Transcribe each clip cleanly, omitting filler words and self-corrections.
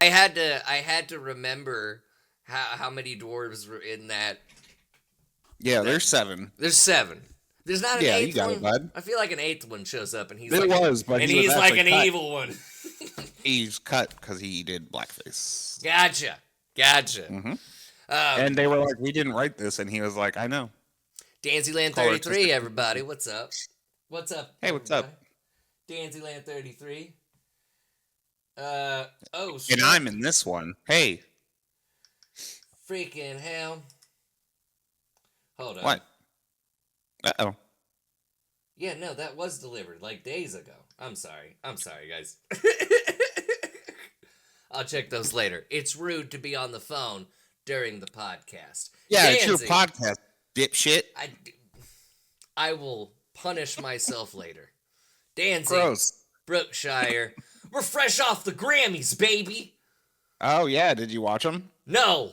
I had to remember how many dwarves were in that. Yeah, there's 7. There's 7. There's not an Yeah, you eighth got one. it, bud. I feel like an 8th one shows up and he's There like was, but and he was he's like actually an cut. evil one. He's cut because he did blackface. Gotcha. Mm-hmm. And they were like, "We didn't write this," and he was like, "I know." Danzyland 33, everybody. What's up? What's up? Hey, what's everybody? up? Danzyland 33. And I'm in this one. Hey. Freaking hell. Hold on. What? Uh-oh. Yeah, no, that was delivered like days ago. I'm sorry, guys. I'll check those later. It's rude to be on the phone during the podcast. Yeah, Danzy, it's your podcast, dipshit. I will punish myself later. Danzy, Gross. Brookshire. We're fresh off the Grammys, baby. Oh, yeah. Did you watch them? No.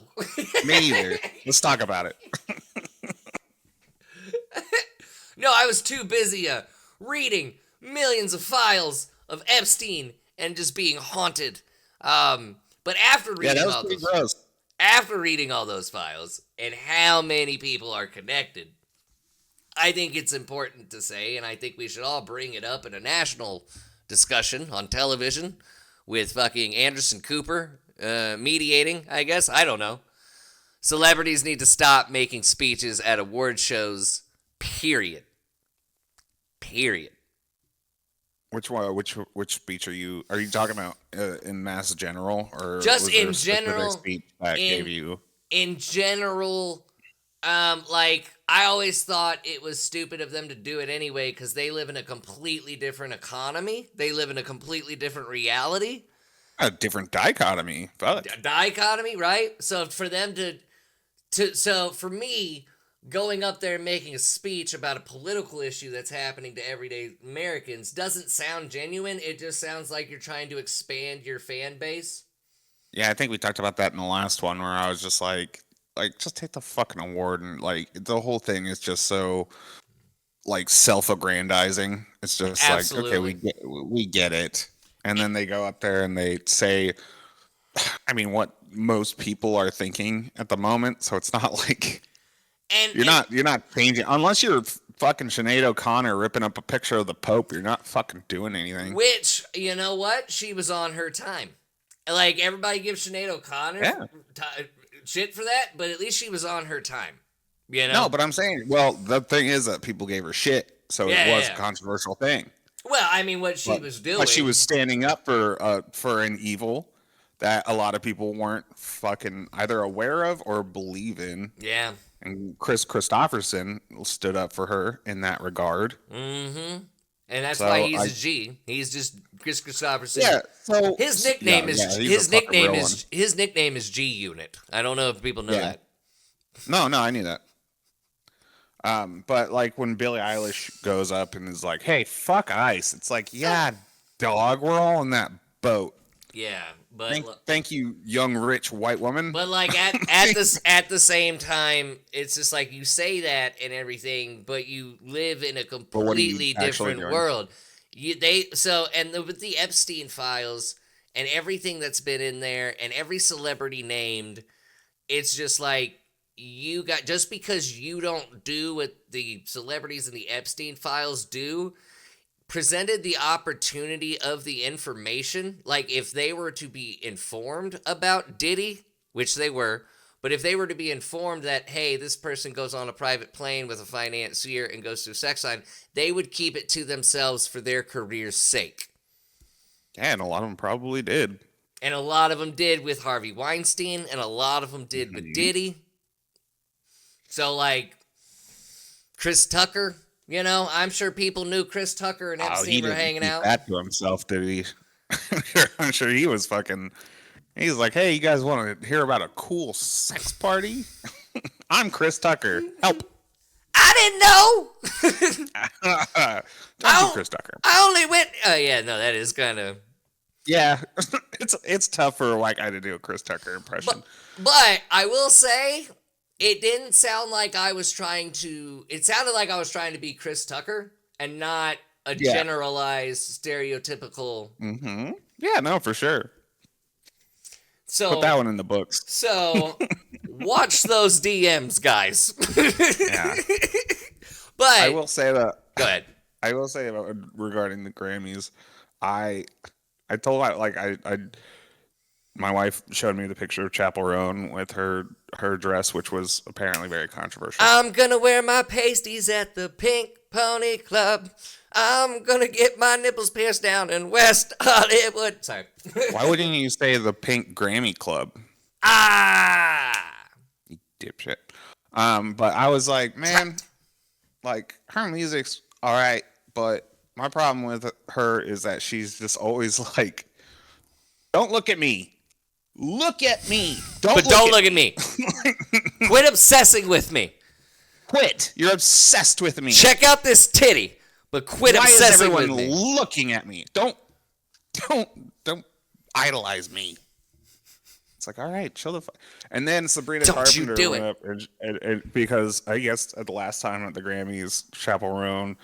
Me either. Let's talk about it. No, I was too busy reading millions of files of Epstein and just being haunted. But after reading all those files and how many people are connected, I think it's important to say, and I think we should all bring it up in a national discussion on television with fucking Anderson Cooper mediating, I guess. I don't know. Celebrities need to stop making speeches at award shows, period. Which one? Which speech are you talking about in mass general, or just was there in a specific general? Speech that gave you in general, like I always thought it was stupid of them to do it anyway because they live in a completely different economy. They live in a completely different reality. A different dichotomy. Fuck. Dichotomy, right? So for them so for me, going up there and making a speech about a political issue that's happening to everyday Americans doesn't sound genuine. It just sounds like you're trying to expand your fan base. Yeah, I think we talked about that in the last one where I was just like just take the fucking award, and like the whole thing is just so like self-aggrandizing. It's just Absolutely. like, okay, we get it. And then they go up there and they say, I mean, what most people are thinking at the moment. So it's not like you're not changing unless you're fucking Sinead O'Connor ripping up a picture of the Pope. You're not fucking doing anything. Which, you know what? She was on her time. Like, everybody gives Sinead O'Connor shit for that, but at least she was on her time. You know? No, but I'm saying, well, the thing is that people gave her shit, so it was a controversial thing. Well, I mean, what she was doing. But she was standing up for an evil that a lot of people weren't fucking either aware of or believe in. Yeah. And Chris Christopherson stood up for her in that regard. Mm-hmm. And that's why he's a G. He's just Chris Christopherson. Yeah. So his nickname is G Unit. I don't know if people know that. No, I knew that. But like when Billie Eilish goes up and is like, "Hey, fuck ICE," it's like, yeah, dog, we're all in that boat. Yeah, but thank you, young rich white woman. But like at the same time, it's just like you say that and everything, but you live in a completely different world. With the Epstein files and everything that's been in there and every celebrity named, it's just like just because you don't do what the celebrities in the Epstein files do, presented the opportunity of the information, like if they were to be informed about Diddy, which they were, but if they were to be informed that, hey, this person goes on a private plane with a financier and goes through sex line, they would keep it to themselves for their career's sake. Yeah, and a lot of them probably did. And a lot of them did with Harvey Weinstein, and a lot of them did with Diddy. So, like, Chris Tucker, you know, I'm sure people knew Chris Tucker and Epstein were hanging out. He didn't keep that to himself, did he? I'm sure he was fucking... He's like, hey, you guys want to hear about a cool sex party? I'm Chris Tucker. Help. I didn't know. Don't be Chris Tucker. I only went... Oh, yeah, no, that is kind of... Yeah, it's tough for a white guy to do a Chris Tucker impression. But I will say... it didn't sound like I was trying to. It sounded like I was trying to be Chris Tucker and not a generalized, stereotypical. Mm-hmm. Yeah, no, for sure. So put that one in the books. So watch those DMs, guys. Yeah. But I will say that. Go ahead. I will say about regarding the Grammys, I told my wife showed me the picture of Chappell Roan with her dress, which was apparently very controversial. I'm gonna wear my pasties at the Pink Pony Club. I'm gonna get my nipples pierced down in West Hollywood. Sorry. Why wouldn't you say the Pink Grammy Club? You dipshit. But I was like, man, like her music's all right, but my problem with her is that she's just always like, don't look at me. Look at me. Don't look at me. Quit obsessing with me. Quit. You're obsessed with me. Check out this titty, but quit obsessing with me. Why is everyone looking at me? Don't idolize me. It's like, all right, chill the fuck. And then Sabrina Carpenter went up and because I guess at the last time at the Grammys, Chappell Roan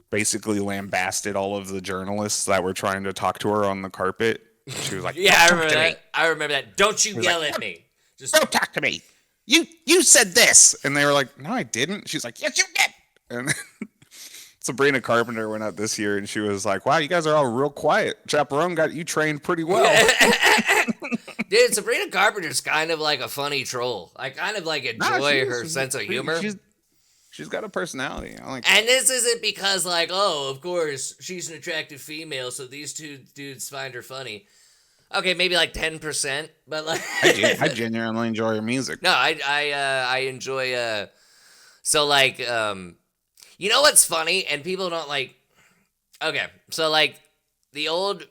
basically lambasted all of the journalists that were trying to talk to her on the carpet. She was like, yeah, I remember that. I remember that. Don't you yell at me. Just don't talk to me. You said this. And they were like, no, I didn't. She's like, yes, you did. And Sabrina Carpenter went up this year and she was like, wow, you guys are all real quiet. Chappell Roan got you trained pretty well. Dude, Sabrina Carpenter's kind of like a funny troll. I kind of like enjoy her sense of humor. She's got a personality. And this isn't because like, oh, of course, she's an attractive female, so these two dudes find her funny. Okay, maybe like 10%, but like I genuinely enjoy her music. No, I enjoy so like you know what's funny and people don't like. Okay, so like the old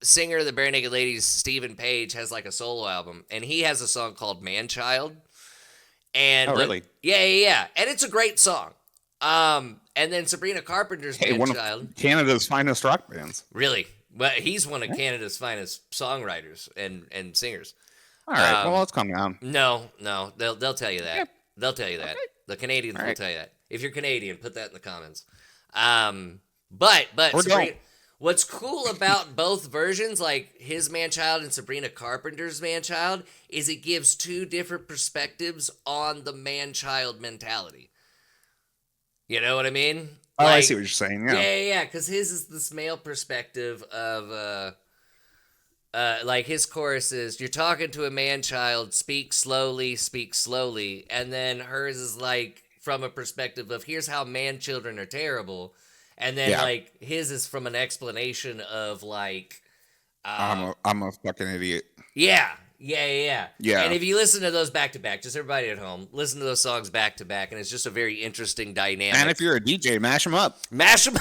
singer of the Bare Naked Ladies, Stephen Page, has like a solo album and he has a song called Man Child. And really? Yeah. And it's a great song. And then Sabrina Carpenter's Man Child. Of Canada's finest rock bands. Really? Well, he's one of Canada's finest songwriters and singers. All right. Well, let's calm down. No. They'll tell you that. Yeah. They'll tell you that. Okay. The Canadians will tell you that. If you're Canadian, put that in the comments. But Sabrina, what's cool about both versions, like his Man Child and Sabrina Carpenter's Man Child, is it gives two different perspectives on the man-child mentality. You know what I mean? Oh, I see what you're saying. Yeah. Because his is this male perspective of, like his chorus is, you're talking to a man-child, speak slowly. And then hers is like from a perspective of, here's how man-children are terrible. And then like his is from an explanation of like, I'm a fucking idiot. Yeah. And if you listen to those back to back, just everybody at home, listen to those songs back to back, and it's just a very interesting dynamic. And if you're a DJ, mash them up. Mash them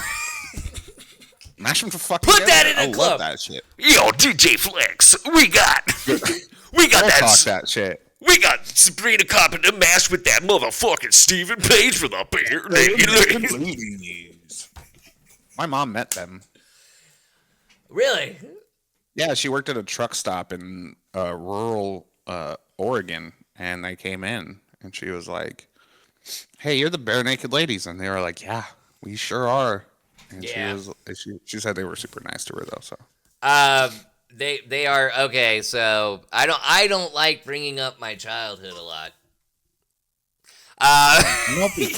for fucking. Put that in the club. I love that shit. Yo, DJ Flex, we got that. Talk that shit. We got Sabrina Carpenter mashed with that motherfucking Stephen Page for the Bare Naked Ladies. My mom met them. Really? Yeah, she worked at a truck stop in rural Oregon, and they came in, and she was like, "Hey, you're the Bare Naked Ladies," and they were like, "Yeah, we sure are." And she said they were super nice to her though. So they are okay. So I don't like bringing up my childhood a lot.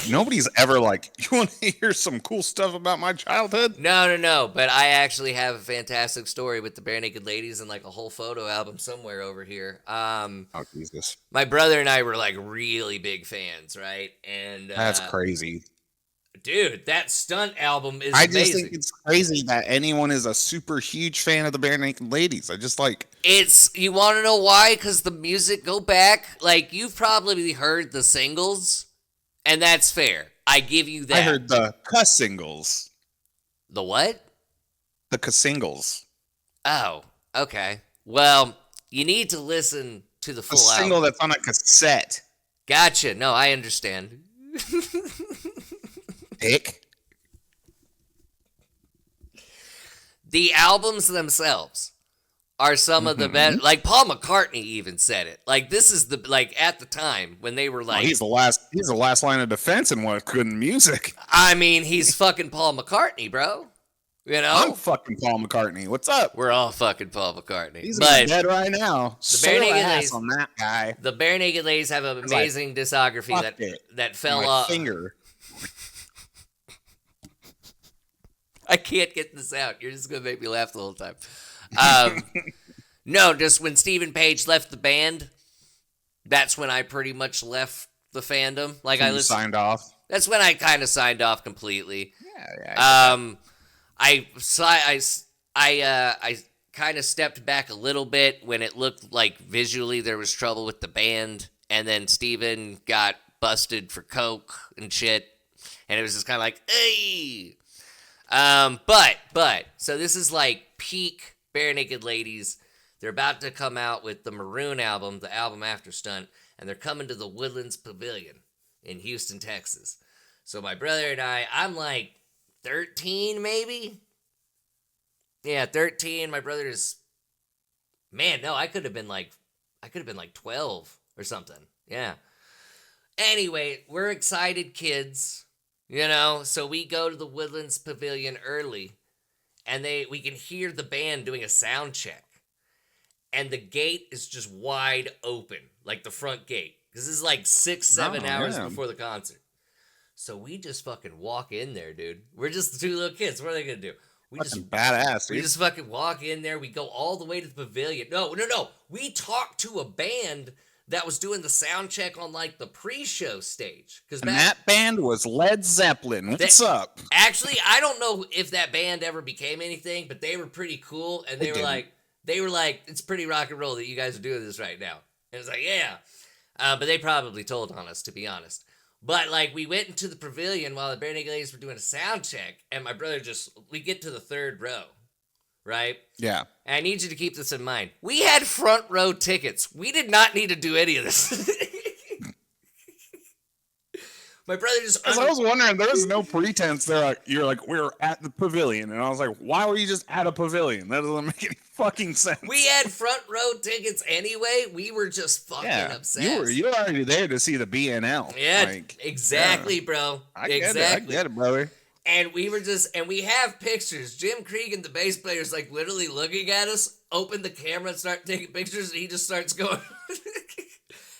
Nobody's ever like, you want to hear some cool stuff about my childhood? No. But I actually have a fantastic story with the Bare Naked Ladies and like a whole photo album somewhere over here. Oh Jesus! My brother and I were like really big fans, right? And that's crazy, dude. That Stunt album is. I amazing. Just think it's crazy that anyone is a super huge fan of the Bare Naked Ladies. I just like. You want to know why? Because the music, go back, like you've probably heard the singles, and that's fair. I give you that. I heard the cuss singles. The what? The cuss singles. Oh, okay. Well, you need to listen to the full album. A single that's on a cassette. Gotcha. No, I understand. Dick. The albums themselves are some of the best. Like Paul McCartney even said it. Like this is the like at the time when they were like, he's the last line of defense in what good music. I mean, he's fucking Paul McCartney, bro. You know, I'm fucking Paul McCartney. What's up? We're all fucking Paul McCartney. He's dead right now. The Bare Naked Ladies on that guy. The Bare Naked Ladies have an amazing discography that fell off. Finger. I can't get this out. You're just gonna make me laugh the whole time. No, just when Stephen Page left the band, that's when I pretty much left the fandom. Like I signed off. That's when I kind of signed off completely. Yeah. I kind of stepped back a little bit when it looked like visually there was trouble with the band, and then Steven got busted for coke and shit, and it was just kind of like, hey. But so this is like peak Bare Naked Ladies. They're about to come out with the Maroon album, the album after Stunt, and they're coming to the Woodlands Pavilion in Houston, Texas. So my brother and I'm like 13 maybe? Yeah, 13. My brother is, man, no, I could have been like 12 or something. Yeah. Anyway, we're excited kids, you know, so we go to the Woodlands Pavilion early, and we can hear the band doing a sound check, and the gate is just wide open, like the front gate, because this is like 6-7 hours before the concert. So we just fucking walk in there, dude. We're just the two little kids. What are they gonna do? Badass, dude. We just fucking walk in there. We go all the way to the pavilion. No. We talked to a band that was doing the sound check on like the pre-show stage. That band was Led Zeppelin. What's up? Actually, I don't know if that band ever became anything, but they were pretty cool, and they were like, it's pretty rock and roll that you guys are doing this right now. And it's like, yeah. But they probably told on us, to be honest. But, like, we went into the pavilion while the Bare Naked Ladies were doing a sound check, and my brother we get to the third row, right? Yeah. And I need you to keep this in mind. We had front row tickets. We did not need to do any of this. My brother just... I was wondering, there was no pretense. You're like, we were at the pavilion. And I was like, why were you just at a pavilion? That doesn't make any fucking sense. We had front row tickets anyway. We were just fucking obsessed. You were already there to see the BNL. Yeah, exactly, bro. I get it, brother. And we have pictures. Jim Cregan, the bass player, is like literally looking at us, open the camera and start taking pictures, and he just starts going.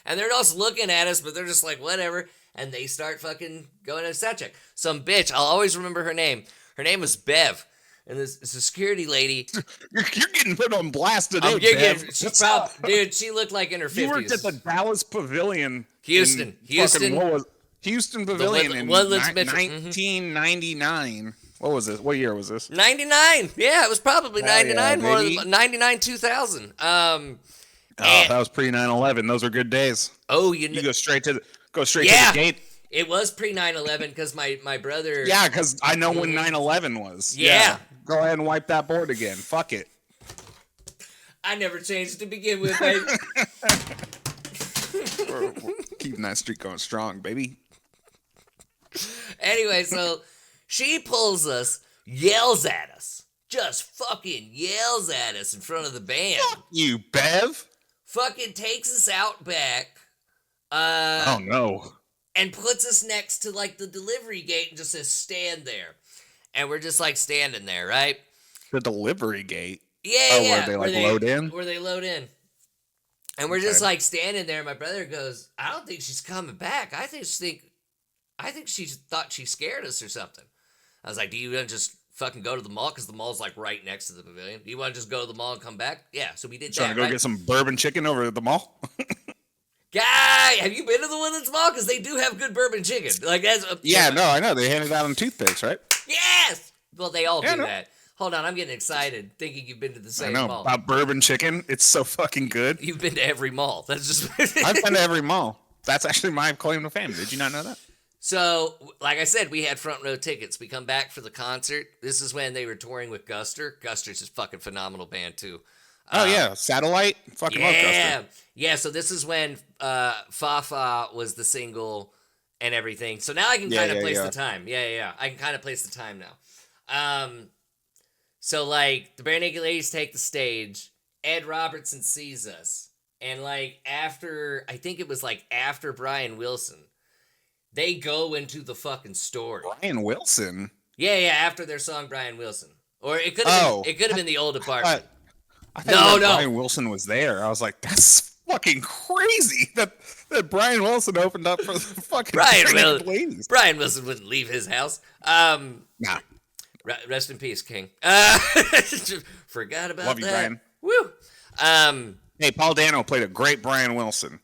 And they're just looking at us, but they're just like, whatever. And they start fucking going to a sound check. Some bitch, I'll always remember her name. Her name was Bev. And this is a security lady. You're getting put on blast today, Bev. Dude, she looked like in her 50s. You worked at the Dallas Pavilion. Houston. Houston Pavilion in 1999. What was this? What year was this? 99. Yeah, it was probably 99. More than 99, 2000. That was pre 9/11. Those were good days. Oh, you go straight to the gate. It was pre 9/11 because my brother. Yeah, because I know when 9/11 was. Yeah. Go ahead and wipe that board again. Fuck it. I never changed to begin with, baby. We're keeping that streak going strong, baby. Anyway, so she pulls us, yells at us, just fucking yells at us in front of the band. Fuck you, Bev. Fucking takes us out back. Oh no. And puts us next to like the delivery gate and just says, stand there. And we're just like standing there, right? The delivery gate? Yeah. Where they load in? Where they load in. And we're just like standing there. And my brother goes, I don't think she's coming back. I think she thought she scared us or something. I was like, do you want to just fucking go to the mall? Because the mall's like right next to the pavilion. Do you want to just go to the mall and come back? Yeah, so we did Trying to go get some bourbon chicken over at the mall? Guy, have you been to the Woodlands Mall? Because they do have good bourbon chicken. Like that's no, I know. They hand it out on toothpicks, right? Yes! Well, they all do that. Hold on, I'm getting excited thinking you've been to the same mall. About bourbon chicken. It's so fucking good. You've been to every mall. That's just... I've been to every mall. That's actually my claim to fame. Did you not know that? So, like I said, we had front row tickets. We come back for the concert. This is when they were touring with Guster. Guster's a fucking phenomenal band, too. Oh, yeah. Satellite? Fucking love Guster. Yeah, so this is when Fa Fa was the single and everything. So now I can kind of place the time. Yeah. I can kind of place the time now. So, like, the Bare Naked Ladies take the stage, Ed Robertson sees us, and like after, I think it was like after Brian Wilson, they go into the fucking story. Brian Wilson. Yeah, after their song Brian Wilson, or it could have been the old apartment. I thought Brian Wilson was there. I was like, that's fucking crazy that Brian Wilson opened up for the fucking ladies. Brian Wilson wouldn't leave his house. Nah. Rest in peace, King. Forgot about Love you, that. Brian. Hey, Paul Dano played a great Brian Wilson.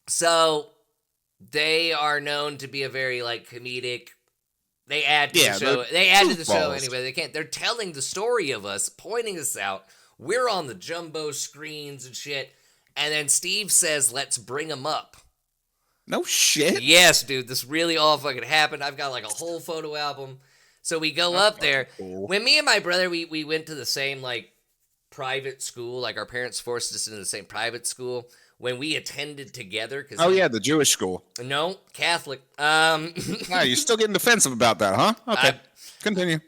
So they are known to be a very like comedic. They add to the show. They add to the show anyway. They can't. They're telling the story of us, pointing us out. We're on the jumbo screens and shit. And then Steve says, "Let's bring them up." No shit. Yes, dude. This really all fucking happened. I've got like a whole photo album. So we go up there. Cool. When me and my brother, we went to the same like private school. Like our parents forced us into the same private school. When we attended together. The Jewish school. No, Catholic. You're still getting defensive about that, huh? Okay, continue.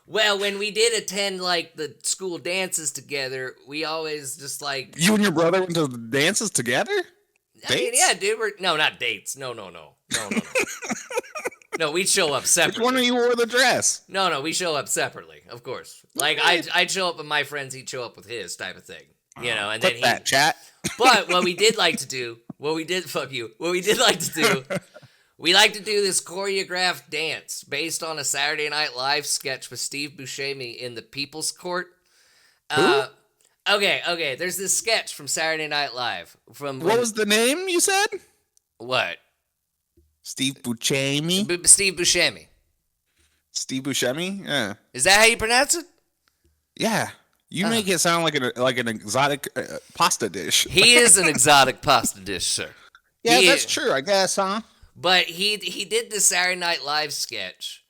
Well, when we did attend like the school dances together, we always just like... You and your brother went to the dances together? I mean, yeah, dude. No, not dates. No. No, we'd show up separately. Which one of you wore the dress? No, we show up separately, of course. Like, I'd show up with my friends, he'd show up with his type of thing. You know, and then that chat. But what we did like to do, we like to do this choreographed dance based on a Saturday Night Live sketch with Steve Buscemi in the People's Court. Who? Okay. There's this sketch from Saturday Night Live. What was the name you said? What? Steve Buscemi? Steve Buscemi. Steve Buscemi? Yeah. Is that how you pronounce it? Yeah. You make it sound like an exotic pasta dish. He is an exotic pasta dish, sir. Yeah, that's true, I guess, huh? But he did the Saturday Night Live sketch.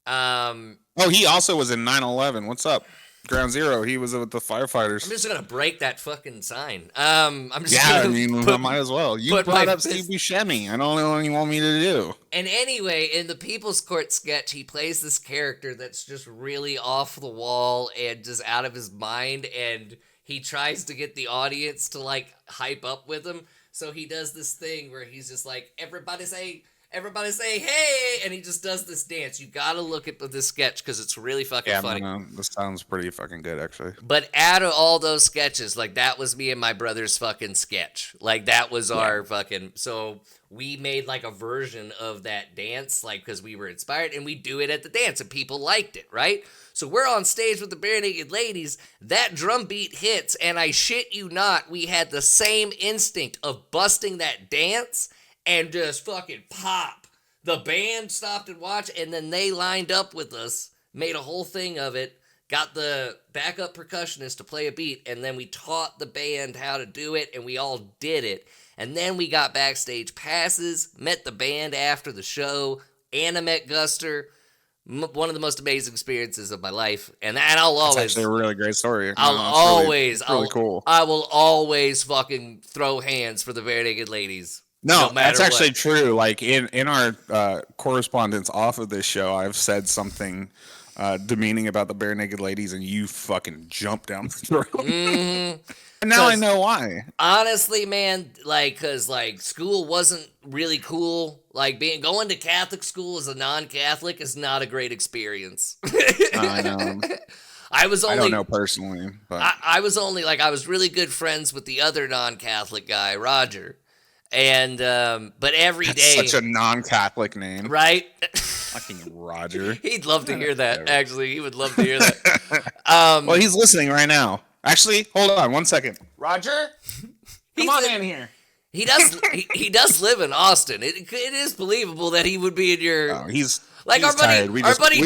He also was in 9/11. What's up? Ground Zero. He was with the firefighters. I'm just gonna break that fucking sign. I might as well. You brought up Steve Buscemi. I don't know what you want me to do. And anyway, in the People's Court sketch, he plays this character that's just really off the wall and just out of his mind, and he tries to get the audience to like hype up with him. So he does this thing where he's just like, everybody say, hey, and he just does this dance. You gotta look at this sketch because it's really fucking funny. This sounds pretty fucking good, actually. But out of all those sketches, like, that was me and my brother's fucking sketch. Like, that was our fucking... So we made, like, a version of that dance, like, because we were inspired, and we do it at the dance, and people liked it, right? So we're on stage with the Bare Naked Ladies, that drum beat hits, and I shit you not, we had the same instinct of busting that dance and just fucking pop. The band stopped and watched, and then they lined up with us, made a whole thing of it, got the backup percussionist to play a beat, and then we taught the band how to do it, and we all did it. And then we got backstage passes, met the band after the show, Anna met Guster. One of the most amazing experiences of my life, and I'll always... That's actually a really great story. It's really cool. I will always fucking throw hands for the Bare Naked Ladies. No, that's actually true. Like in our correspondence off of this show, I've said something demeaning about the Bare Naked Ladies, and you fucking jumped down the throat. Mm-hmm. And now I know why. Honestly, man, like, cause like school wasn't really cool. Like going to Catholic school as a non-Catholic is not a great experience. I know. I don't know personally, but I was only like, I was really good friends with the other non-Catholic guy, Roger. And but every day, such a non-Catholic name, right? Fucking Roger. He'd love to hear that. Actually, he would love to hear that. Well, he's listening right now. Actually, hold on 1 second. Roger, come on in here. He does. he does live in Austin. It is believable that he would be in your. Oh, he's like he's our buddy. Tired. We Jeff. We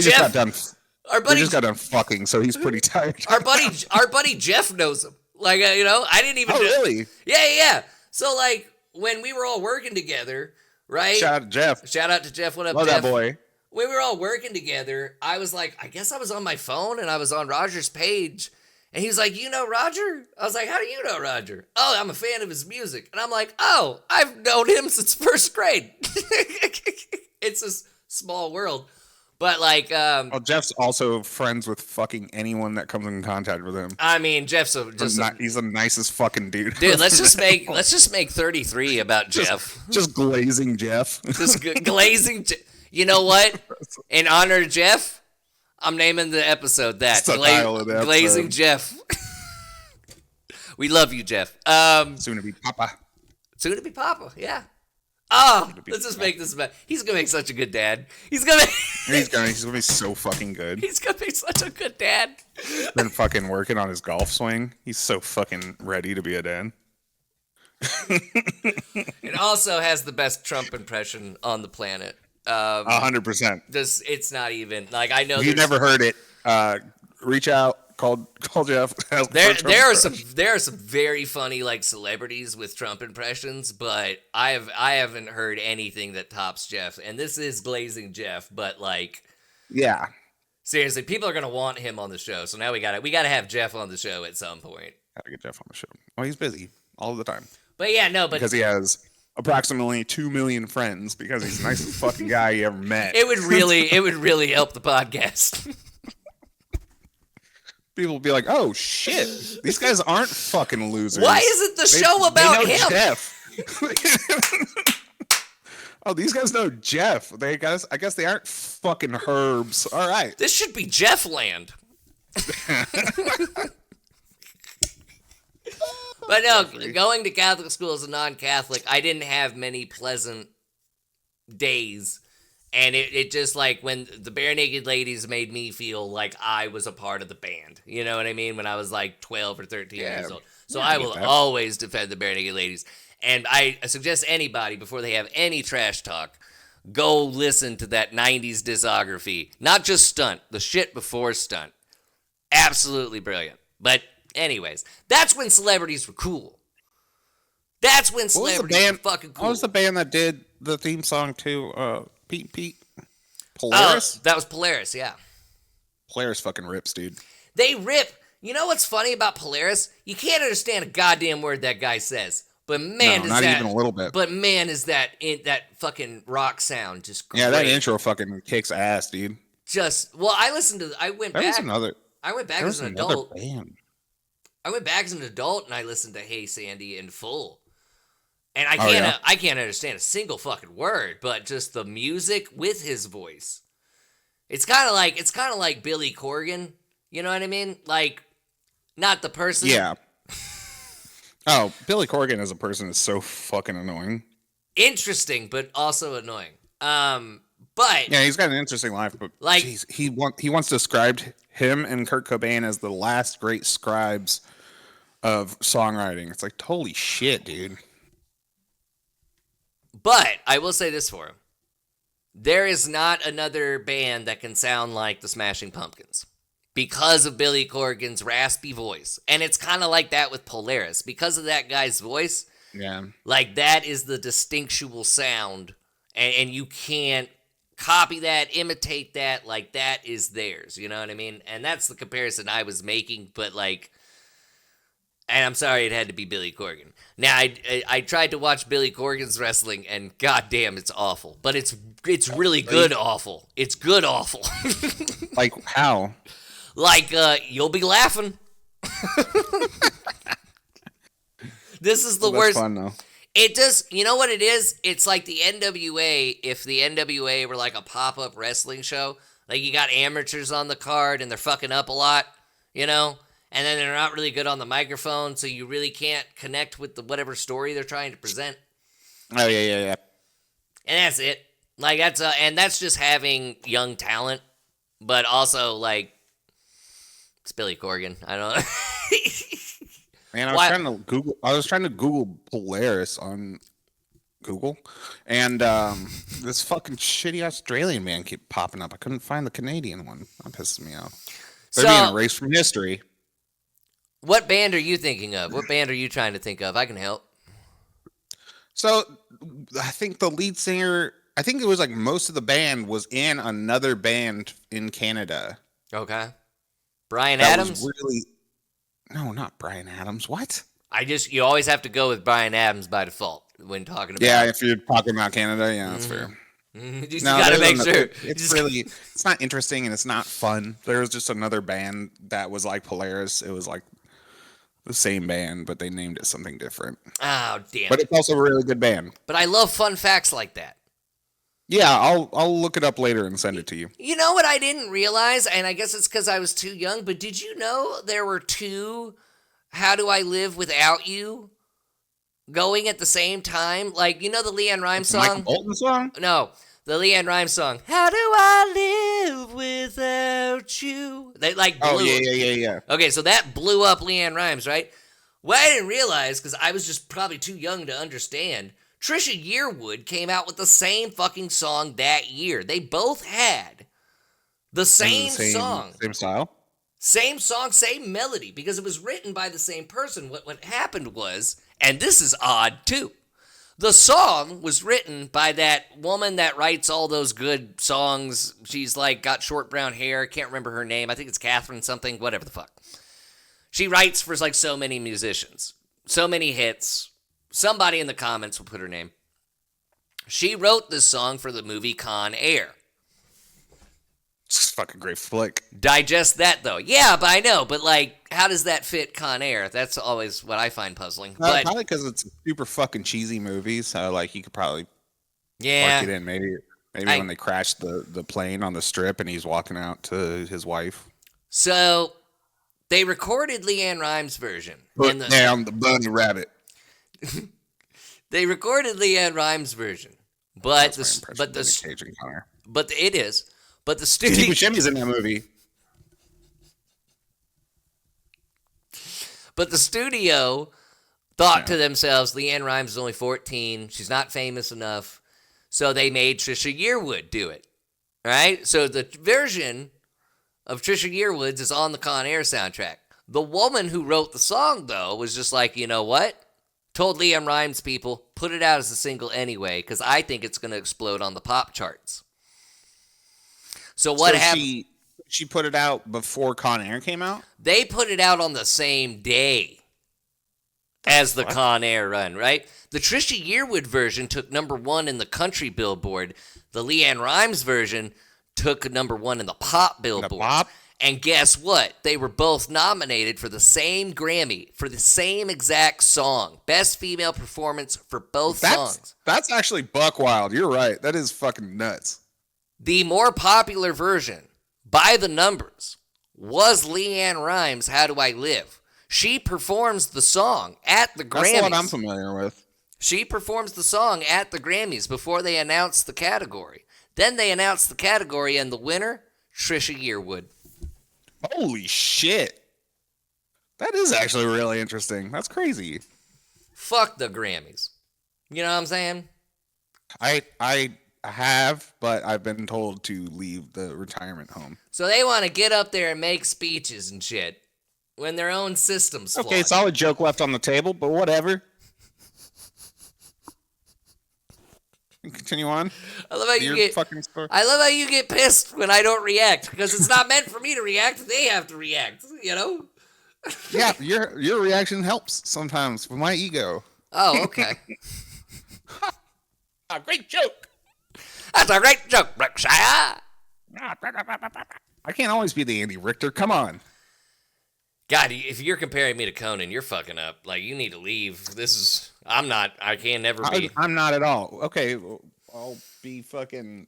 just got done fucking, so he's pretty tired. Our buddy Jeff knows him. Like I didn't even. Oh, really? Yeah. So like, when we were all working together, right? Shout out to Jeff. Shout out to Jeff. What up, Love Jeff? that boy. When we were all working together, I was like, I guess I was on my phone and I was on Roger's page. And he was like, you know Roger? I was like, how do you know Roger? Oh, I'm a fan of his music. And I'm like, oh, I've known him since first grade. It's a small world. But like, well, Jeff's also friends with fucking anyone that comes in contact with him. I mean, Jeff's he's the nicest fucking dude. Dude, let's just make 33 about Jeff. Just glazing Jeff. Just glazing. You know what? In honor of Jeff, I'm naming the episode that glazing Jeff. We love you, Jeff. Soon to be Papa. Soon to be Papa. Yeah. Oh, let's just make this about. He's gonna make such a good dad. He's gonna be so fucking good. He's gonna be such a good dad. Been fucking working on his golf swing. He's so fucking ready to be a dad. It also has the best Trump impression on the planet. 100%. It's not even like I know. If you never heard it, reach out. Call Jeff. There are some very funny like celebrities with Trump impressions, but I haven't heard anything that tops Jeff. And this is glazing Jeff, but like, yeah, seriously, people are gonna want him on the show. So now we gotta have Jeff on the show at some point. Gotta get Jeff on the show. Well, he's busy all the time. But yeah, no, but because he has approximately 2 million friends because he's the nicest fucking guy you ever met. It would really help the podcast. People will be like, "Oh shit, these guys aren't fucking losers." Why isn't the show about him? Jeff. Oh, these guys know Jeff. I guess they aren't fucking herbs. All right. This should be Jeffland. But no, going to Catholic school as a non-Catholic, I didn't have many pleasant days. And it just like when the Bare Naked Ladies made me feel like I was a part of the band. You know what I mean? When I was like 12 or 13 years old. So I will always defend the Bare Naked Ladies. And I suggest anybody, before they have any trash talk, go listen to that 90s discography. Not just Stunt, the shit before Stunt. Absolutely brilliant. But anyways, that's when celebrities were cool. That's when celebrities were fucking cool. What was the band that did the theme song to Pete? Polaris? Oh, that was Polaris, yeah. Polaris fucking rips, dude. They rip. You know what's funny about Polaris? You can't understand a goddamn word that guy says. But man, not even a little bit. But man, is that fucking rock sound just great. Yeah, that intro fucking kicks ass, dude. I went back as an adult. Band. I went back as an adult and I listened to Hey Sandy in full. And I can't understand a single fucking word, but just the music with his voice. It's kind of like Billy Corgan, you know what I mean? Like, not the person. Yeah. Oh, Billy Corgan as a person is so fucking annoying. Interesting, but also annoying. But yeah, he's got an interesting life, but like, geez, he once described him and Kurt Cobain as the last great scribes of songwriting. It's like, holy shit, dude. But I will say this for him. There is not another band that can sound like the Smashing Pumpkins because of Billy Corgan's raspy voice. And it's kind of like that with Polaris. Because of that guy's voice, yeah, like that is the distinctual sound. And you can't copy that, imitate that, like that is theirs. You know what I mean? And that's the comparison I was making, but like... And I'm sorry it had to be Billy Corgan. Now, I tried to watch Billy Corgan's wrestling, and goddamn, it's awful. But it's really good awful. It's good awful. Like how? Like, you'll be laughing. This is the worst. Fun, though. It just, you know what it is? It's like the NWA, if the NWA were like a pop-up wrestling show. Like, you got amateurs on the card, and they're fucking up a lot, you know? And then they're not really good on the microphone, so you really can't connect with whatever story they're trying to present. Oh, yeah. And that's it. Like, that's just having young talent, but also, like, it's Billy Corgan. I don't know. Man, I was trying to Google Polaris on Google, and this fucking shitty Australian man kept popping up. I couldn't find the Canadian one. That pisses me off. They're being erased from history. What band are you thinking of? What band are you trying to think of? I can help. So, I think the lead singer, I think it was like most of the band was in another band in Canada. Okay. Bryan Adams? No, not Bryan Adams. What? You always have to go with Bryan Adams by default when talking about. Yeah, if you're talking about Canada, yeah, that's fair. You just gotta make sure. It's not interesting and it's not fun. There was just another band that was like Polaris. It was like the same band, but they named it something different. Oh, damn. But it's also a really good band. But I love fun facts like that. Yeah, I'll look it up later and send it to you. You know what I didn't realize, and I guess it's because I was too young, but did you know there were 2 How Do I Live Without You going at the same time? Like, you know the LeAnn Rimes song? Michael Bolton song? No, the LeAnn Rimes song. How do I live without you? They like blew. Oh, yeah. Okay, so that blew up LeAnn Rimes, right? What I didn't realize, because I was just probably too young to understand, Trisha Yearwood came out with the same fucking song that year. They both had the same song. Same style? Same song, same melody, because it was written by the same person. What happened was, and this is odd too, the song was written by that woman that writes all those good songs. She's like got short brown hair. Can't remember her name. I think it's Catherine something, whatever the fuck. She writes for like so many musicians, so many hits. Somebody in the comments will put her name. She wrote this song for the movie Con Air. It's a fucking great flick. Digest that, though. Yeah, but I know. But, like, how does that fit Con Air? That's always what I find puzzling. Probably because it's a super fucking cheesy movie, so, like, you could probably mark it in. Maybe when they crash the plane on the strip and he's walking out to his wife. So, they recorded LeAnn Rimes' version. Put down the bunny rabbit. They recorded LeAnn Rimes' version. But it is. But the studio... Steve Buscemi's in that movie. But the studio thought to themselves, LeAnn Rimes is only 14. She's not famous enough. So they made Trisha Yearwood do it. Right? So the version of Trisha Yearwood's is on the Con Air soundtrack. The woman who wrote the song, though, was just like, you know what? Told LeAnn Rimes people, put it out as a single anyway, because I think it's going to explode on the pop charts. So what happened? She put it out before Con Air came out? They put it out on the same day as the Con Air run, right? The Trisha Yearwood version took #1 in the country Billboard. The LeAnn Rimes version took #1 in the pop Billboard. And guess what? They were both nominated for the same Grammy for the same exact song. Best female performance for both songs. That's actually buck wild. You're right. That is fucking nuts. The more popular version, by the numbers, was LeAnn Rimes' How Do I Live. She performs the song at the Grammys. That's what I'm familiar with. She performs the song at the Grammys before they announce the category. Then they announce the category, and the winner, Trisha Yearwood. Holy shit. That is actually really interesting. That's crazy. Fuck the Grammys. You know what I'm saying? I have, but I've been told to leave the retirement home. So they want to get up there and make speeches and shit when their own system's flawed. Okay, solid joke left on the table, but whatever. Continue on. I love how you get pissed when I don't react, because it's not meant for me to react. They have to react, you know? Yeah, your reaction helps sometimes with my ego. Oh, okay. A great joke. That's a great joke, Brookshire. I can't always be the Andy Richter. Come on. God, if you're comparing me to Conan, you're fucking up. Like, you need to leave. I'm not. I can never be. I'm not at all. Okay, I'll be fucking...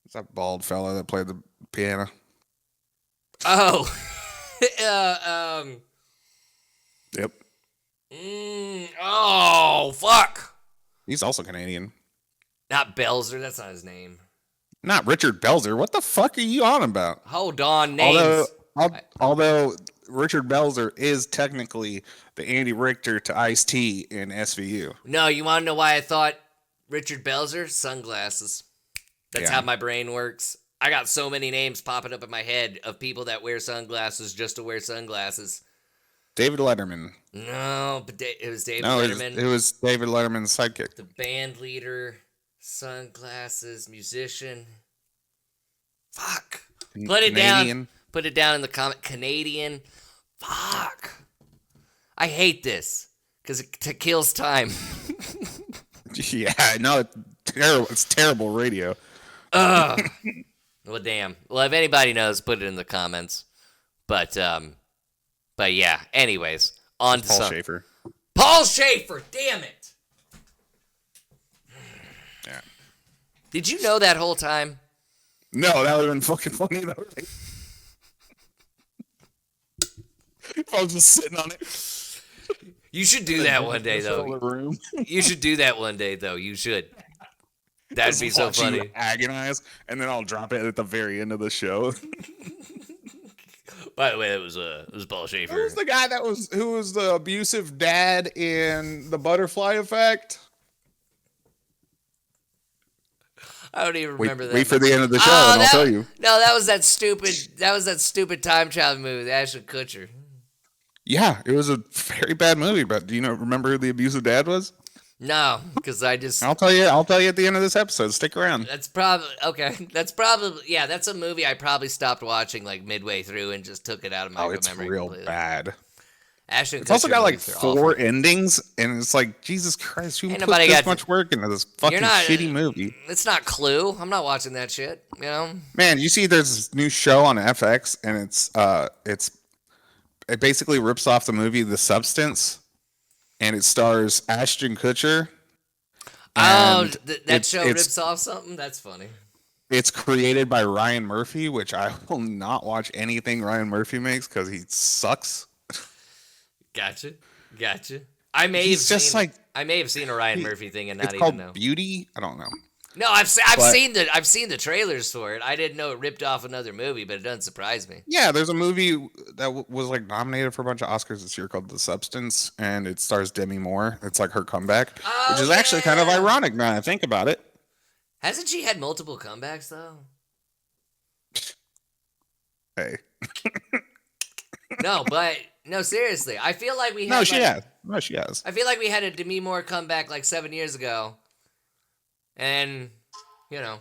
What's that bald fella that played the piano? Oh. Yep. Oh, fuck. He's also Canadian. Not Belzer. That's not his name. Not Richard Belzer. What the fuck are you on about? Hold on, names. Although Richard Belzer is technically the Andy Richter to Ice-T in SVU. No, you want to know why I thought Richard Belzer? Sunglasses. That's how my brain works. I got so many names popping up in my head of people that wear sunglasses just to wear sunglasses. David Letterman. No, but it was David Letterman. It was David Letterman's sidekick. The band leader, sunglasses, musician. Fuck. Put it down. Put it down in the comment. Canadian. Fuck. I hate this because it kills time. Yeah, no, it's terrible. It's terrible radio. Ugh. Well, damn. Well, if anybody knows, put it in the comments. But yeah. Anyways, on to Paul Schaefer. Paul Schaefer. Damn it. Yeah. Did you know that whole time? No, that would have been fucking funny though. If I was just sitting on it. You should do that one day, though. You should do that one day, though. You should. That'd be so funny. You agonize, and then I'll drop it at the very end of the show. By the way, it was Paul Schaefer. Who was the guy who was the abusive dad in The Butterfly Effect? I don't even remember that. Wait for the end of the show, and I'll tell you. No, that was that stupid time travel movie with Ashton Kutcher. Yeah, it was a very bad movie. But do you remember who the abusive dad was? No, because I'll tell you at the end of this episode. Stick around. That's probably okay. That's a movie I probably stopped watching like midway through and just took it out of my memory. It's real completely. Bad. Ashton it's also got like 4 endings, and it's like, Jesus Christ, who put this much work into this fucking shitty movie? It's not Clue. I'm not watching that shit. You know, man. You see, there's this new show on FX, and it basically rips off the movie The Substance, and it stars Ashton Kutcher. Oh, that show rips off something? That's funny. It's created by Ryan Murphy, which I will not watch anything Ryan Murphy makes because he sucks. Gotcha. I may have seen a Ryan Murphy thing and not even know. It's called Beauty? I don't know. No, I've seen the trailers for it. I didn't know it ripped off another movie, but it doesn't surprise me. Yeah, there's a movie that was like nominated for a bunch of Oscars this year called The Substance, and it stars Demi Moore. It's like her comeback, which is actually kind of ironic now I think about it. Hasn't she had multiple comebacks though? Hey. No, seriously. I feel like we had. No, she has. I feel like we had a Demi Moore comeback like 7 years ago. And, Yeah,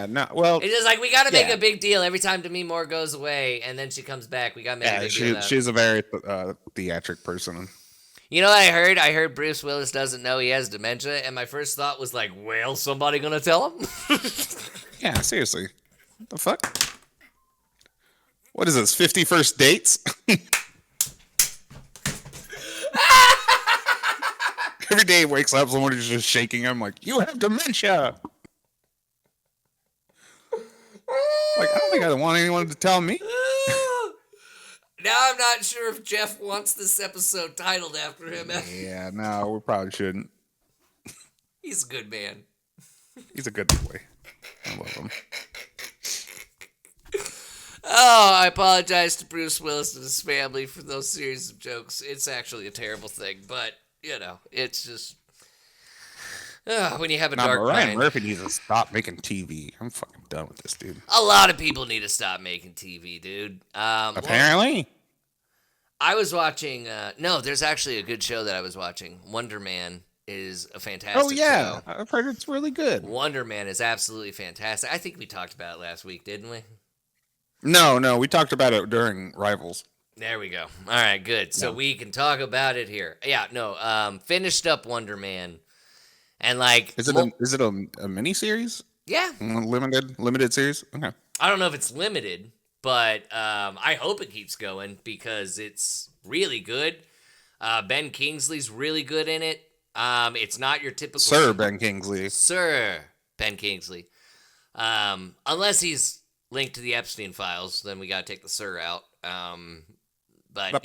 no, well. It's just like we got to make a big deal every time Demi Moore goes away and then she comes back. We got to make a big deal. She's a very theatric person. You know what I heard? I heard Bruce Willis doesn't know he has dementia, and my first thought was like, well, somebody gonna tell him? Yeah, seriously. What the fuck? What is this, 50 First Dates? Every day he wakes up, somebody's just shaking him like, you have dementia! Like, I don't think I want anyone to tell me. Now I'm not sure if Jeff wants this episode titled after him. Yeah, no, we probably shouldn't. He's a good man. He's a good boy. I love him. Oh, I apologize to Bruce Willis and his family for those series of jokes. It's actually a terrible thing, but, it's just... when you have a dark Ryan mind. Murphy needs to stop making TV. I'm fucking done with this dude. A lot of people need to stop making TV, dude. Apparently. I was watching... no, there's actually a good show that I was watching. Wonder Man is a fantastic show. I've heard it's really good. Wonder Man is absolutely fantastic. I think we talked about it last week, didn't we? No, we talked about it during Rivals. There we go. All right, good. So we can talk about it here. Yeah, no, finished up Wonder Man. And is it a mini series? Yeah, limited series. Okay. I don't know if it's limited, but I hope it keeps going because it's really good. Ben Kingsley's really good in it. It's not your typical Sir Ben Kingsley. Unless he's linked to the Epstein files, then we gotta take the Sir out. But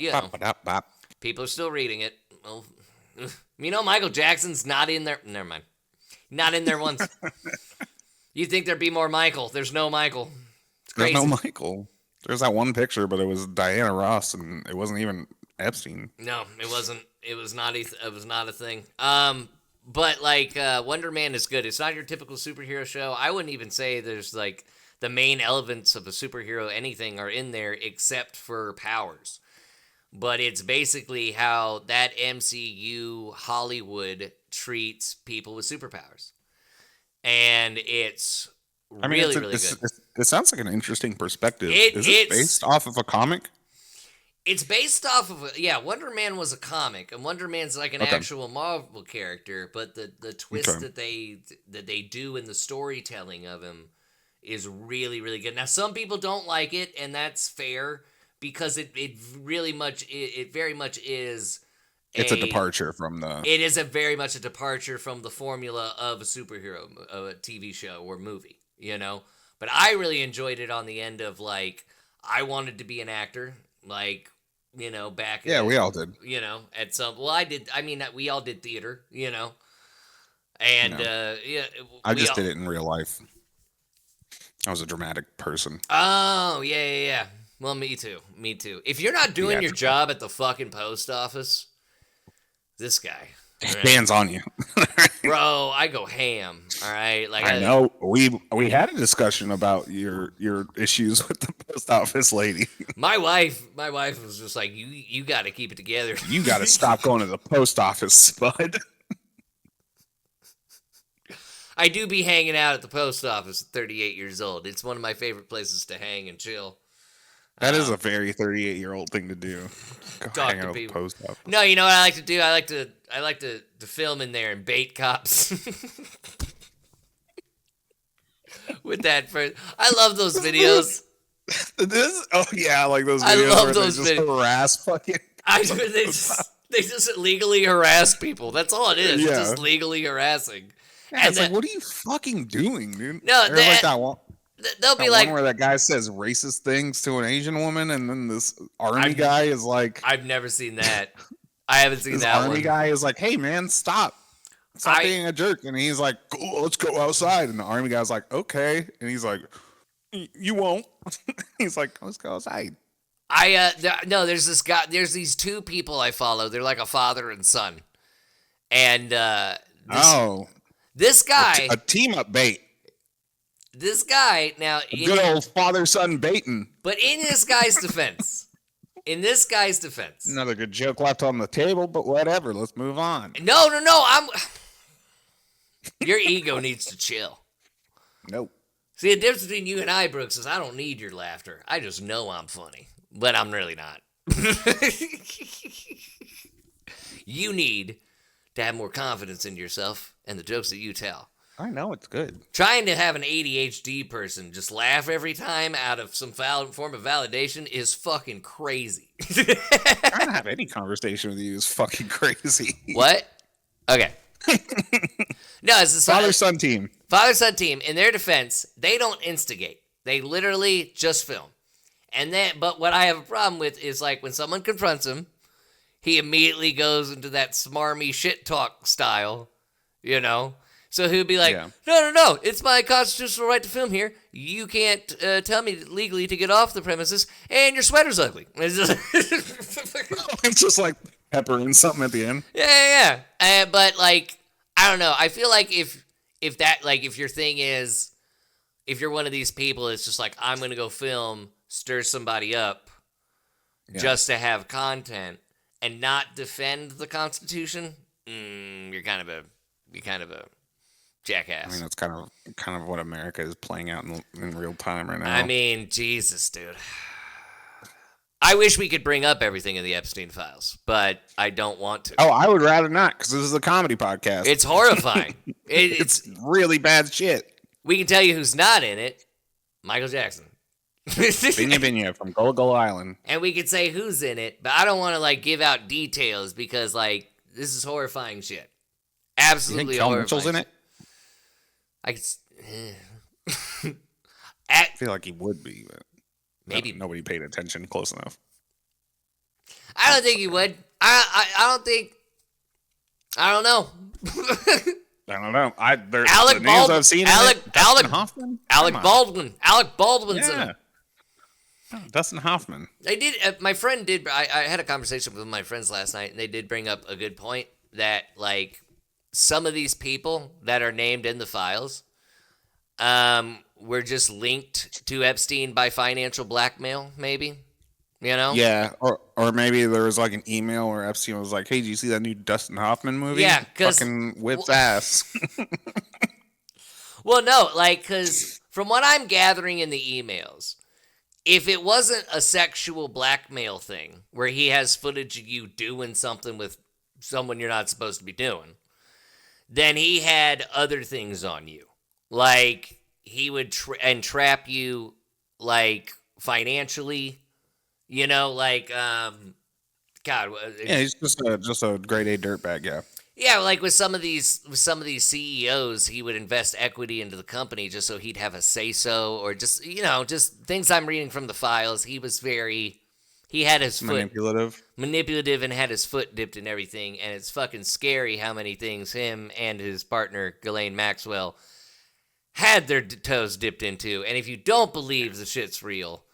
people are still reading it. Well, Michael Jackson's not in there. Never mind. Not in there once. You'd think there'd be more Michael. There's no Michael. It's crazy. There's no Michael. There's that one picture, but it was Diana Ross, and it wasn't even Epstein. No, it wasn't. It was not a thing. But Wonder Man is good. It's not your typical superhero show. I wouldn't even say there's the main elements of a superhero anything are in there except for powers. But it's basically how that MCU Hollywood treats people with superpowers. And it's really good. It sounds like an interesting perspective. Is it based off of a comic? It's based off of Wonder Man was a comic, and Wonder Man's like an actual Marvel character, but the twist that they do in the storytelling of him is really really good. Now some people don't like it, and that's fair because it very much is. It's a departure from the. It is very much a departure from the formula of a superhero, of a TV show or movie, But I really enjoyed it on the end of like I wanted to be an actor. Like, back. Yeah, we all did. At some. Well, I did. I mean, we all did theater. And I just did it in real life. I was a dramatic person. Oh yeah. Well, me too. If you're not doing your job at the fucking post office, this guy. Right? Bands on you. Bro, I go ham. All right, like I know we had a discussion about your issues with the post office lady. My wife was just like, you got to keep it together. You got to stop going to the post office, Spud. I do be hanging out at the post office at 38 years old. It's one of my favorite places to hang and chill. That is a very 38-year-old thing to do. Go hang out at the post office. No, you know what I like to do? I like to film in there and bait cops. With that first, I love those videos. I like those videos. I love those videos. Harass fucking. They just legally harass people. That's all it is. Yeah. It's just legally harassing. Yeah, it's like, what are you fucking doing, dude? No, they'll be like, one where that guy says racist things to an Asian woman, and then this army guy is like, I've never seen that. I haven't seen that one. This army guy is like, hey man, stop being a jerk, and he's like, cool, let's go outside, and the army guy's like, okay, and he's like, you won't. He's like, let's go outside. There's this guy. There's these two people I follow. They're like a father and son, and this guy, a team up bait. This guy now, good old father-son baiting. But in this guy's defense, another good joke left on the table, but whatever. Let's move on. No. Your ego needs to chill. Nope. See, the difference between you and I, Brooks, is I don't need your laughter. I just know I'm funny, but I'm really not. You need to have more confidence in yourself and the jokes that you tell. I know it's good. Trying to have an ADHD person just laugh every time out of some form of validation is fucking crazy. Trying to have any conversation with you is fucking crazy. What? Okay. No, it's the father-son team. Father-son team. In their defense, they don't instigate. They literally just film. But what I have a problem with is like when someone confronts him, he immediately goes into that smarmy shit talk style, So he'll be like, no, it's my constitutional right to film here. You can't tell me legally to get off the premises, and your sweater's ugly. It's just like peppering something at the end. Yeah. But like, I don't know. I feel like if your thing is, if you're one of these people, it's just like, I'm going to go film, stir somebody up just to have content and not defend the Constitution, you're kind of a jackass. I mean, that's kind of what America is playing out in real time right now. I mean, Jesus, dude. I wish we could bring up everything in the Epstein files, but I don't want to. Oh, I would rather not, because this is a comedy podcast. It's horrifying. It's really bad shit. We can tell you who's not in it. Michael Jackson. Binya from Gullah Gullah Island. And we could say who's in it, but I don't want to like give out details because like this is horrifying shit. Absolutely horrifying. Mitchell's in it? I feel like he would be, but maybe nobody paid attention close enough. I don't think he would. I don't think. I don't know. I don't know. Alec Baldwin. I've seen Alec Hoffman. Alec Baldwin. Alec Baldwin's in it. Dustin Hoffman. They did. My friend did. I had a conversation with my friends last night, and they did bring up a good point that like some of these people that are named in the files, were just linked to Epstein by financial blackmail. Maybe, Yeah, or maybe there was like an email where Epstein was like, "Hey, did you see that new Dustin Hoffman movie? Yeah, because fucking whips ass." Well, no, like because from what I'm gathering in the emails. if it wasn't a sexual blackmail thing where he has footage of you doing something with someone you're not supposed to be doing, then he had other things on you. Like he would entrap you like financially, like God, yeah, he's just a grade A dirtbag, yeah. Yeah, like with some of these CEOs, he would invest equity into the company just so he'd have a say so, or just things I'm reading from the files. He had his manipulative and had his foot dipped in everything, and it's fucking scary how many things him and his partner Ghislaine Maxwell had their toes dipped into. And if you don't believe the shit's real,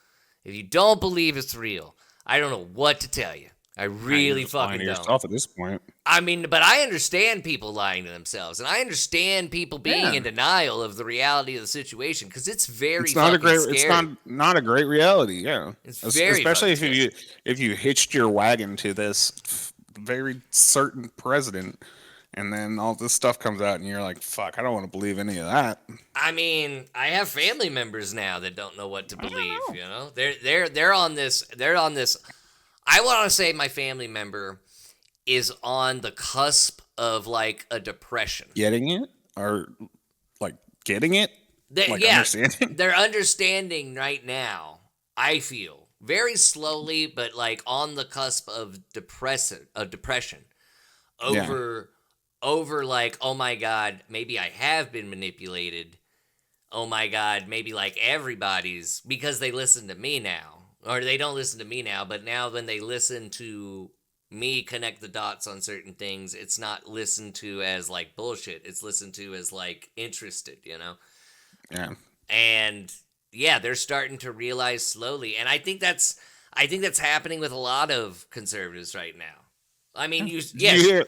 if you don't believe it's real, I don't know what to tell you. I really fucking don't. Yourself at this point. I mean, but I understand people lying to themselves, and I understand people being in denial of the reality of the situation because it's very fucking scary. It's not a great reality. Yeah, it's very especially if you hitched your wagon to this very certain president, and then all this stuff comes out, and you're like, "Fuck, I don't want to believe any of that." I mean, I have family members now that don't know what to believe. They're on this. I want to say my family member is on the cusp of like a depression. Getting it? Or like getting it? Understanding? They're understanding right now, I feel. Very slowly, but like on the cusp of depression. Over like, oh my God, maybe I have been manipulated. Oh my God, maybe like everybody's, because they listen to me now. Or they don't listen to me now, but now when they listen to me connect the dots on certain things, it's not listened to as like bullshit. It's listened to as like interested, Yeah. And yeah, they're starting to realize slowly, and I think that's happening with a lot of conservatives right now. I mean, you hear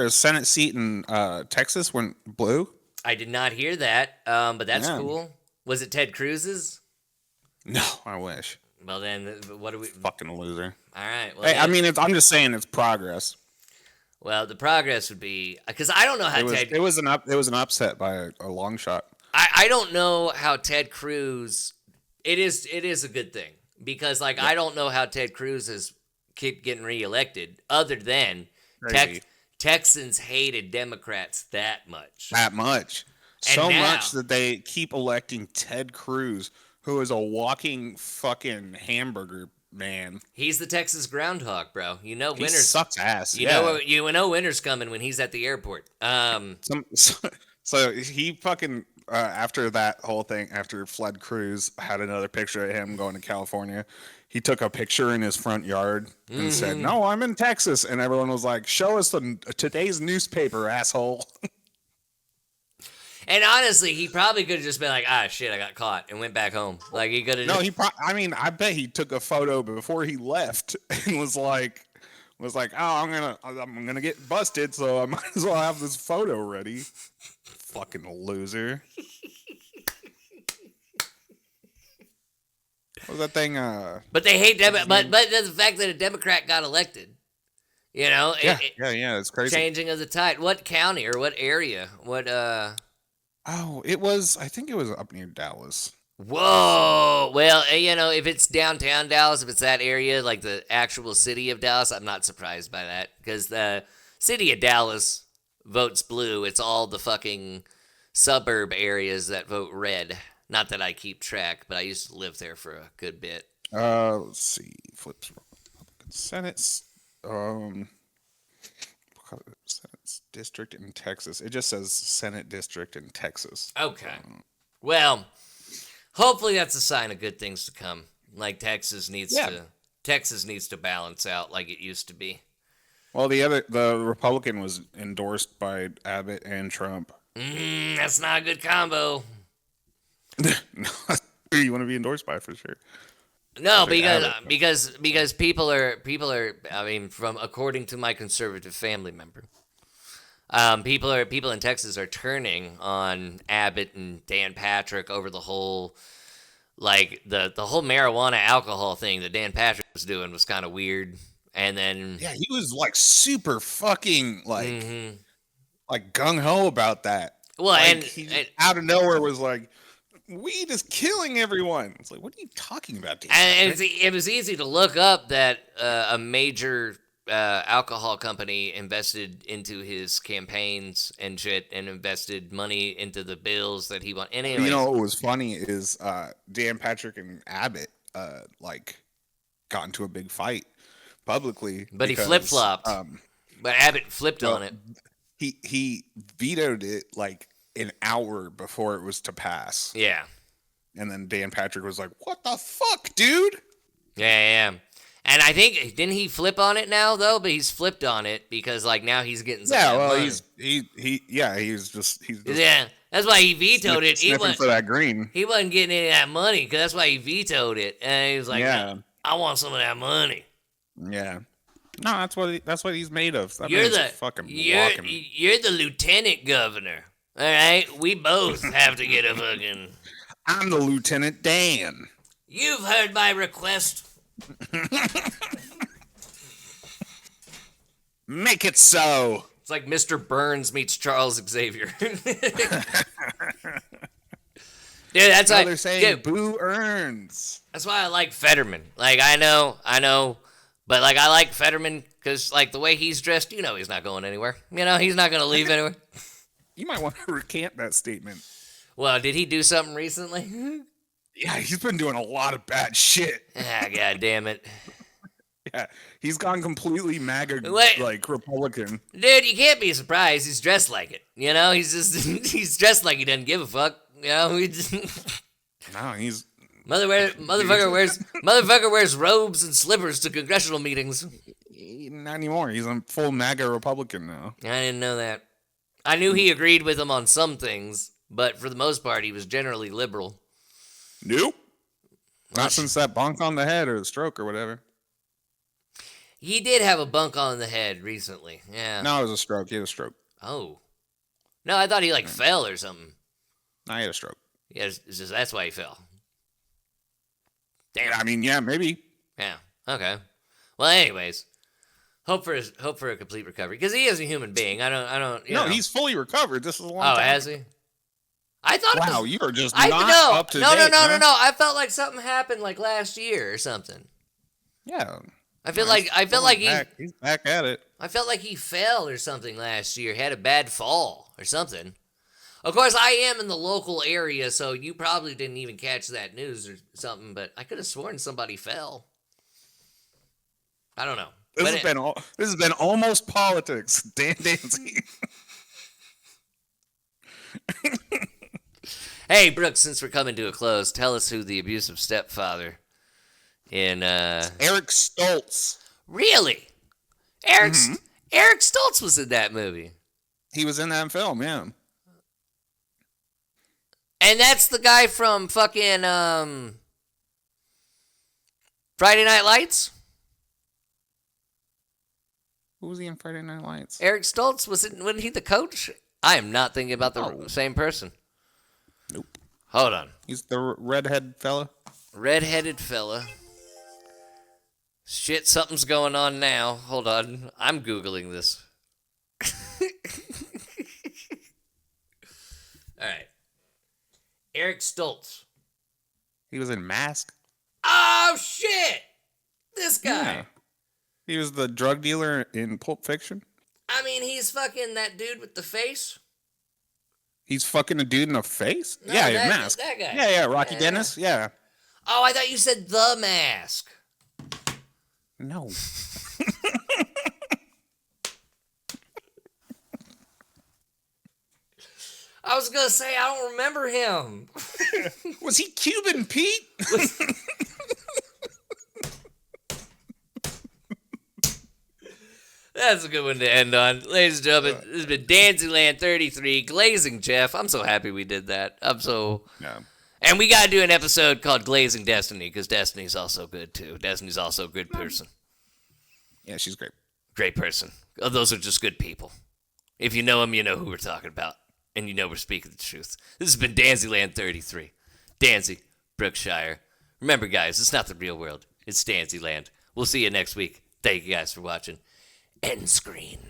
a Senate seat in Texas went blue? I did not hear that, but that's cool. Was it Ted Cruz's? No, I wish. Well, then, what do we... Fucking loser. All right. Well, hey, I mean, I'm just saying it's progress. Well, the progress would be... Because I don't know how Ted... It was an upset by a long shot. I don't know how Ted Cruz... It is a good thing. Because, like, I don't know how Ted Cruz has kept getting reelected, other than Texans hated Democrats that much. That much. And so much that they keep electing Ted Cruz, who is a walking fucking hamburger man. He's the Texas groundhog, bro. He sucks ass. You know winter's coming when he's at the airport. So he fucking after that whole thing, after Flood Cruz had another picture of him going to California, he took a picture in his front yard and said, "No, I'm in Texas," and everyone was like, "Show us today's newspaper, asshole." And honestly, he probably could have just been like, "Ah, shit, I got caught," and went back home. Like he could have. No, I bet he took a photo before he left and was like, "Oh, I'm gonna get busted, so I might as well have this photo ready." Fucking loser. What was that thing? But they hate but the fact that a Democrat got elected. Yeah, it's crazy. Changing of the tide. What county or what area? What Oh, I think it was up near Dallas. Whoa! Well, if it's downtown Dallas, if it's that area, like the actual city of Dallas, I'm not surprised by that. Because the city of Dallas votes blue. It's all the fucking suburb areas that vote red. Not that I keep track, but I used to live there for a good bit. Let's see. Flips Senate's Senate's district in Texas. It just says Senate district in Texas. Okay. Well, hopefully that's a sign of good things to come. Like Texas needs to balance out like it used to be. Well, the Republican was endorsed by Abbott and Trump. That's not a good combo. You want to be endorsed by for sure. No, because people are. I mean, from according to my conservative family member, people in Texas are turning on Abbott and Dan Patrick over the whole, like the whole marijuana alcohol thing that Dan Patrick was doing was kind of weird. And then he was like super fucking like gung ho about that. Well, like, he out of nowhere was like, weed is killing everyone. It's like, what are you talking about, dude? And it was easy to look up that a major alcohol company invested into his campaigns and shit, and invested money into the bills that he won. Anyways, you know what was funny is Dan Patrick and Abbott got into a big fight publicly, but he flip flopped. But Abbott flipped on it. He vetoed it like an hour before it was to pass. Yeah. And then Dan Patrick was like, "What the fuck, dude?" Yeah. And I think, didn't he flip on it now though? But he's flipped on it because like now he's getting some money. He's that's why he vetoed it. He wasn't for that green. He wasn't getting any of that money because that's why he vetoed it. And he was like, I want some of that money. Yeah. No, that's what he's made of. You're the lieutenant governor. All right, we both have to get a fucking. I'm the Lieutenant Dan. You've heard my request. Make it so. It's like Mr. Burns meets Charles Xavier. Dude, that's why they're saying Boo earns. That's why I like Fetterman. Like I know, but like I like Fetterman because like the way he's dressed, you know, he's not going anywhere. You know, he's not going to leave anywhere. You might want to recant that statement. Well, did he do something recently? Yeah, he's been doing a lot of bad shit. Ah, God damn it. Yeah, he's gone completely MAGA, like Republican. Dude, you can't be surprised. He's dressed like it. You know, he's dressed like he doesn't give a fuck. You know, No, he's motherfucker wears robes and slippers to congressional meetings. Not anymore. He's a full MAGA Republican now. I didn't know that. I knew he agreed with him on some things, but for the most part, he was generally liberal. Nope. Not since that bonk on the head or the stroke or whatever. He did have a bunk on the head recently. Yeah. No, it was a stroke. He had a stroke. Oh. No, I thought he fell or something. No, he had a stroke. Yeah, that's why he fell. Damn. I mean, yeah, maybe. Yeah. Okay. Well, anyways, hope for a complete recovery because he is a human being. I don't. No, he's fully recovered. This is a long time. Oh, has he? I thought. Wow, you are just not up to date. No. I felt like something happened like last year or something. Yeah. I feel like he's back at it. I felt like he fell or something last year. He had a bad fall or something. Of course, I am in the local area, so you probably didn't even catch that news or something. But I could have sworn somebody fell. I don't know. This has been almost politics. Dan Danzy. Hey, Brooks, since we're coming to a close, tell us who the abusive stepfather in Eric Stoltz. Really? Eric Stoltz was in that movie. He was in that film, yeah. And that's the guy from fucking Friday Night Lights? Who was he in Friday Night Lights? Eric Stoltz, wasn't he the coach? I am not thinking about the same person. Nope. Hold on. He's the redheaded fella? Redheaded fella. Shit, something's going on now. Hold on. I'm Googling this. Alright. Eric Stoltz. He was in Mask? Oh, shit! This guy. Yeah. He was the drug dealer in Pulp Fiction? I mean, he's fucking that dude with the face. He's fucking a dude in the face? No, yeah, Mask. That guy. Yeah, Rocky Dennis, yeah. Oh, I thought you said The Mask. No. I was going to say, I don't remember him. Was he Cuban Pete? That's a good one to end on. Ladies and gentlemen, this has been Danzyland 33, Glazing Jeff. I'm so happy we did that. Yeah. And we got to do an episode called Glazing Destiny, because Destiny's also good, too. Destiny's also a good person. Yeah, she's great. Great person. Oh, those are just good people. If you know them, you know who we're talking about. And you know we're speaking the truth. This has been Danzyland 33. Danzy, Brookshire. Remember, guys, it's not the real world. It's Danzyland. We'll see you next week. Thank you guys for watching. End screen.